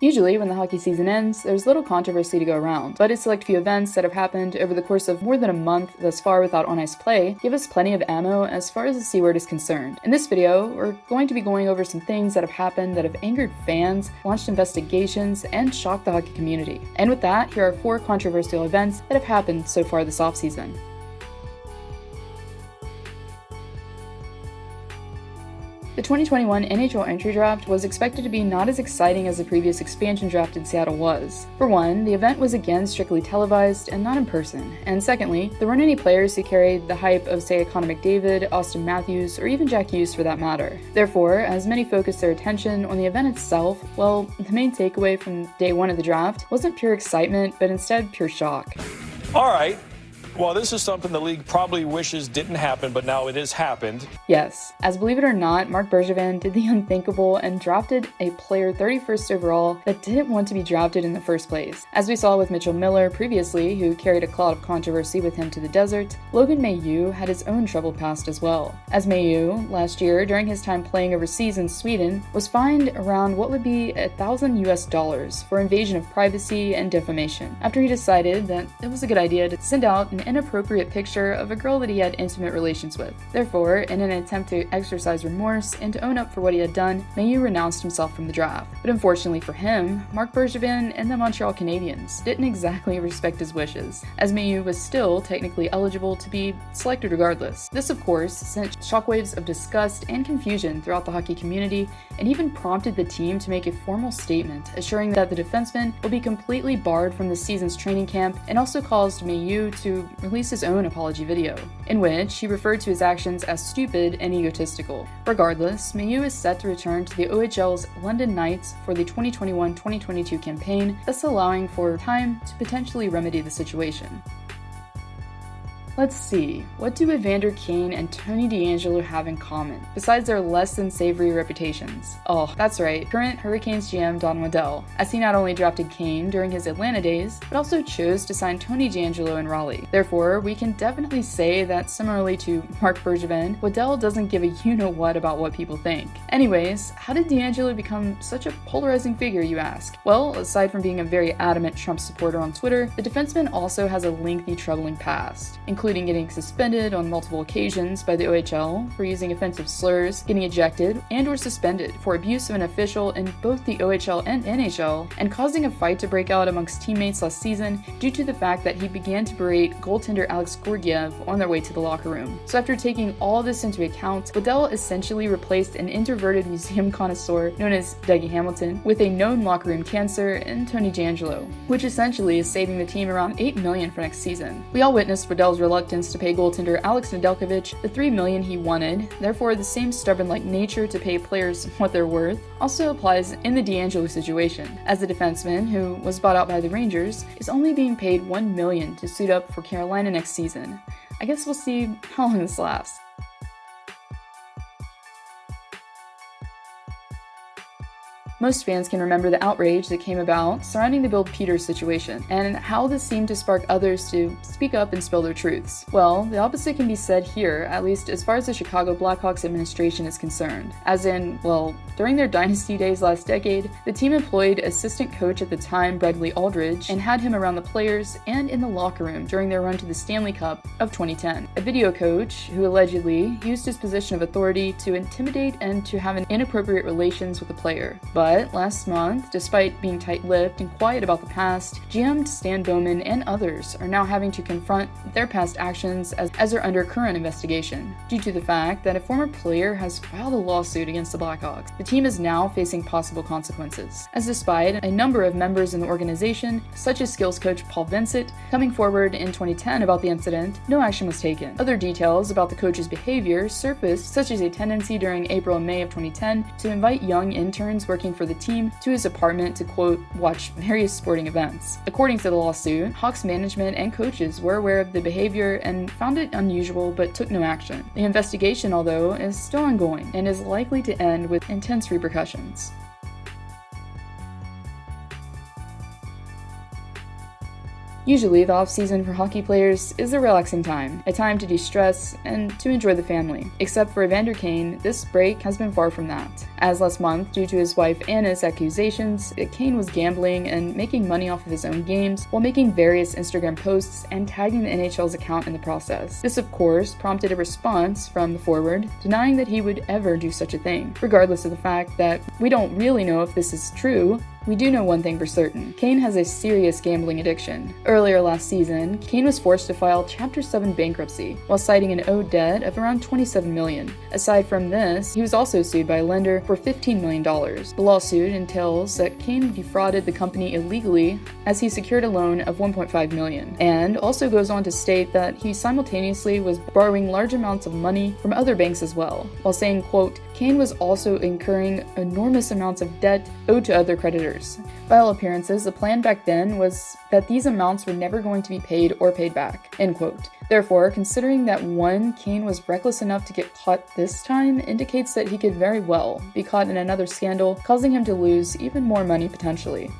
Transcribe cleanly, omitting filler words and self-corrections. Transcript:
Usually, when the hockey season ends, there's little controversy to go around, but a select few events that have happened over the course of more than a month thus far without on-ice play give us plenty of ammo as far as the C word is concerned. In this video, we're going to be going over some things that have happened that have angered fans, launched investigations, and shocked the hockey community. And with that, here are 4 controversial events that have happened so far this offseason. The 2021 NHL Entry Draft was expected to be not as exciting as the previous expansion draft in Seattle was. For one, the event was again strictly televised and not in person, and secondly, there weren't any players who carried the hype of, say, Connor McDavid, Austin Matthews, or even Jack Hughes for that matter. Therefore, as many focused their attention on the event itself, well, the main takeaway from day 1 of the draft wasn't pure excitement, but instead pure shock. All right. Well, this is something the league probably wishes didn't happen, but now it has happened. Yes, as believe it or not, Marc Berger did the unthinkable and drafted a player 31st overall that didn't want to be drafted in the first place. As we saw with Mitchell Miller previously, who carried a cloud of controversy with him to the desert, Logan Mailloux had his own troubled past as well. As Mailloux, last year, during his time playing overseas in Sweden, was fined around what would be $1,000 for invasion of privacy and defamation, after he decided that it was a good idea to send out an inappropriate picture of a girl that he had intimate relations with. Therefore, in an attempt to exercise remorse and to own up for what he had done, Mailloux renounced himself from the draft. But unfortunately for him, Marc Bergevin and the Montreal Canadiens didn't exactly respect his wishes, as Mailloux was still technically eligible to be selected regardless. This, of course, sent shockwaves of disgust and confusion throughout the hockey community, and even prompted the team to make a formal statement assuring that the defenseman will be completely barred from the season's training camp, and also caused Mailloux to released his own apology video, in which he referred to his actions as stupid and egotistical. Regardless, Mailloux is set to return to the OHL's London Knights for the 2021-2022 campaign, thus allowing for time to potentially remedy the situation. Let's see, what do Evander Kane and Tony DAngelo have in common, besides their less than savory reputations? Oh, that's right, current Hurricanes GM Don Waddell, as he not only drafted Kane during his Atlanta days, but also chose to sign Tony DAngelo in Raleigh. Therefore, we can definitely say that similarly to Marc Bergevin, Waddell doesn't give a you-know-what about what people think. Anyways, how did DAngelo become such a polarizing figure, you ask? Well, aside from being a very adamant Trump supporter on Twitter, the defenseman also has a lengthy troubling past, including getting suspended on multiple occasions by the OHL for using offensive slurs, getting ejected and/or suspended for abuse of an official in both the OHL and NHL, and causing a fight to break out amongst teammates last season due to the fact that he began to berate goaltender Alex Georgiev on their way to the locker room. So after taking all this into account, Waddell essentially replaced an introverted museum connoisseur known as Dougie Hamilton with a known locker room cancer in Tony DAngelo, which essentially is saving the team around $8 million for next season. We all witnessed Waddell's reluctance to pay goaltender Alex Nedeljkovic the $3 million he wanted, therefore the same stubborn-like nature to pay players what they're worth also applies in the DAngelo situation, as the defenseman, who was bought out by the Rangers, is only being paid $1 million to suit up for Carolina next season. I guess we'll see how long this lasts. Most fans can remember the outrage that came about surrounding the Bill Peters situation, and how this seemed to spark others to speak up and spill their truths. Well, the opposite can be said here, at least as far as the Chicago Blackhawks administration is concerned. As in, well, during their dynasty days last decade, the team employed assistant coach at the time, Bradley Aldridge, and had him around the players and in the locker room during their run to the Stanley Cup of 2010. A video coach who allegedly used his position of authority to intimidate and to have inappropriate relations with the player. But last month, despite being tight-lipped and quiet about the past, GM Stan Bowman and others are now having to confront their past actions as they're under current investigation, due to the fact that a former player has filed a lawsuit against the Blackhawks. The team is now facing possible consequences, as despite a number of members in the organization, such as skills coach Paul Vincent, coming forward in 2010 about the incident, no action was taken. Other details about the coach's behavior surfaced, such as a tendency during April and May of 2010 to invite young interns working for the team to his apartment to, quote, watch various sporting events. According to the lawsuit, Hawks management and coaches were aware of the behavior and found it unusual but took no action. The investigation, although, is still ongoing and is likely to end with intense repercussions. Usually, the off-season for hockey players is a relaxing time, a time to de-stress and to enjoy the family. Except for Evander Kane, this break has been far from that. As last month, due to his wife Anna's accusations that Kane was gambling and making money off of his own games while making various Instagram posts and tagging the NHL's account in the process. This, of course, prompted a response from the forward, denying that he would ever do such a thing. Regardless of the fact that we don't really know if this is true, we do know one thing for certain. Kane has a serious gambling addiction. Earlier last season, Kane was forced to file Chapter 7 bankruptcy while citing an owed debt of around $27 million. Aside from this, he was also sued by a lender for $15 million. The lawsuit entails that Kane defrauded the company illegally as he secured a loan of $1.5 million, and also goes on to state that he simultaneously was borrowing large amounts of money from other banks as well, while saying, quote, Kane was also incurring enormous amounts of debt owed to other creditors. By all appearances, the plan back then was that these amounts were never going to be paid or paid back, end quote. Therefore, considering that one, Kane was reckless enough to get caught this time, indicates that he could very well be caught in another scandal, causing him to lose even more money potentially.